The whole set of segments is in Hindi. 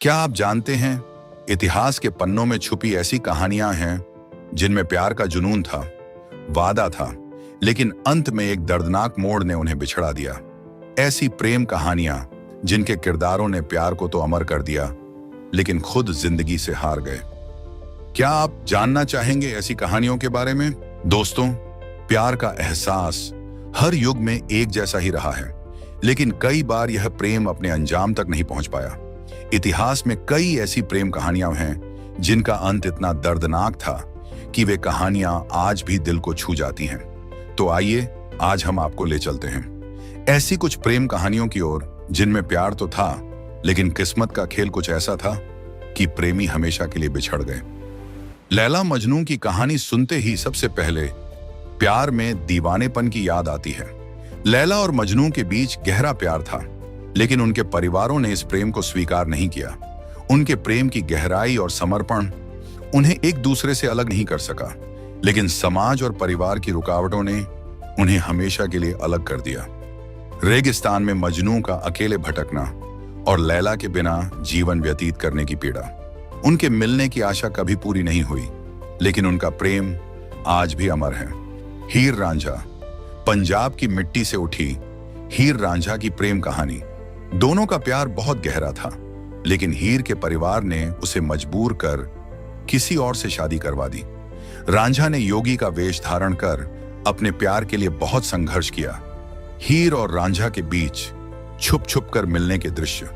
क्या आप जानते हैं, इतिहास के पन्नों में छुपी ऐसी कहानियां हैं जिनमें प्यार का जुनून था, वादा था, लेकिन अंत में एक दर्दनाक मोड़ ने उन्हें बिछड़ा दिया। ऐसी प्रेम कहानियां जिनके किरदारों ने प्यार को तो अमर कर दिया, लेकिन खुद जिंदगी से हार गए। क्या आप जानना चाहेंगे ऐसी कहानियों के बारे में? दोस्तों, प्यार का एहसास हर युग में एक जैसा ही रहा है, लेकिन कई बार यह प्रेम अपने अंजाम तक नहीं पहुंच पाया। इतिहास में कई ऐसी प्रेम कहानियां हैं जिनका अंत इतना दर्दनाक था कि वे कहानियां आज भी दिल को छू जाती हैं। तो आइए आज हम आपको ले चलते हैं ऐसी कुछ प्रेम कहानियों की ओर जिनमें प्यार तो था, लेकिन किस्मत का खेल कुछ ऐसा था कि प्रेमी हमेशा के लिए बिछड़ गए। लैला मजनू की कहानी सुनते ही सबसे पहले प्यार में दीवानेपन की याद आती है। लैला और मजनू के बीच गहरा प्यार था, लेकिन उनके परिवारों ने इस प्रेम को स्वीकार नहीं किया। उनके प्रेम की गहराई और समर्पण उन्हें एक दूसरे से अलग नहीं कर सका, लेकिन समाज और परिवार की रुकावटों ने उन्हें हमेशा के लिए अलग कर दिया। रेगिस्तान में मजनू का अकेले भटकना और लैला के बिना जीवन व्यतीत करने की पीड़ा। उनके मिलने की आशा कभी पूरी नहीं हुई, लेकिन उनका प्रेम आज भी अमर है। हीर रांझा, पंजाब की मिट्टी से उठी हीर रांझा की प्रेम कहानी। दोनों का प्यार बहुत गहरा था, लेकिन हीर के परिवार ने उसे मजबूर कर किसी और से शादी करवा दी। रांझा ने योगी का वेश धारण कर अपने प्यार के लिए बहुत संघर्ष किया। हीर और रांझा के बीच छुप छुप कर मिलने के दृश्य,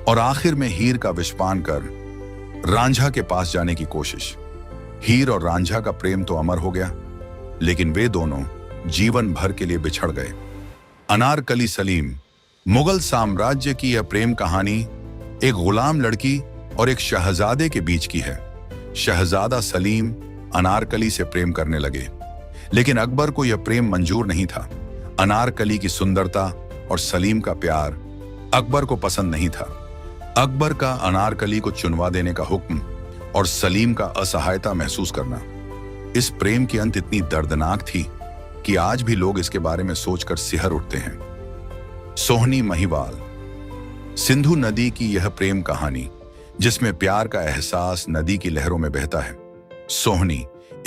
और आखिर में हीर का विषपान कर रांझा के पास जाने की कोशिश। हीर और रांझा का प्रेम तो अमर हो गया, लेकिन वे दोनों जीवन भर के लिए बिछड़ गए। अनारकली सलीम, मुगल साम्राज्य की यह प्रेम कहानी एक गुलाम लड़की और एक शहजादे के बीच की है। शहजादा सलीम अनारकली से प्रेम करने लगे, लेकिन अकबर को यह प्रेम मंजूर नहीं था। अनारकली की सुंदरता और सलीम का प्यार अकबर को पसंद नहीं था। अकबर का अनारकली को चुनवा देने का हुक्म और सलीम का असहायता महसूस करना। इस प्रेम की अंत इतनी दर्दनाक थी कि आज भी लोग इसके बारे में सोचकर सिहर उठते हैं। सोहनी महिवाल, सिंधु नदी की यह प्रेम कहानी जिसमें प्यार का एहसास नदी की लहरों में बहता है। सोहनी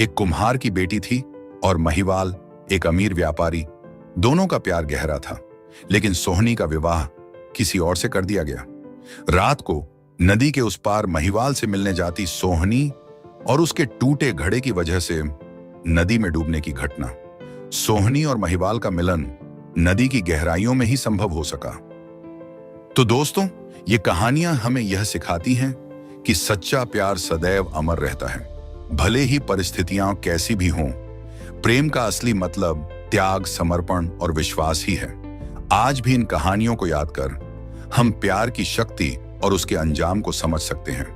एक कुम्हार की बेटी थी और महिवाल एक अमीर व्यापारी। दोनों का प्यार गहरा था, लेकिन सोहनी का विवाह किसी और से कर दिया गया। रात को नदी के उस पार महिवाल से मिलने जाती सोहनी और उसके टूटे घड़े की वजह से नदी में डूबने की घटना। सोहनी और महिवाल का मिलन नदी की गहराइयों में ही संभव हो सका। तो दोस्तों, ये कहानियां हमें यह सिखाती हैं कि सच्चा प्यार सदैव अमर रहता है, भले ही परिस्थितियां कैसी भी हों। प्रेम का असली मतलब त्याग, समर्पण और विश्वास ही है। आज भी इन कहानियों को याद कर हम प्यार की शक्ति और उसके अंजाम को समझ सकते हैं।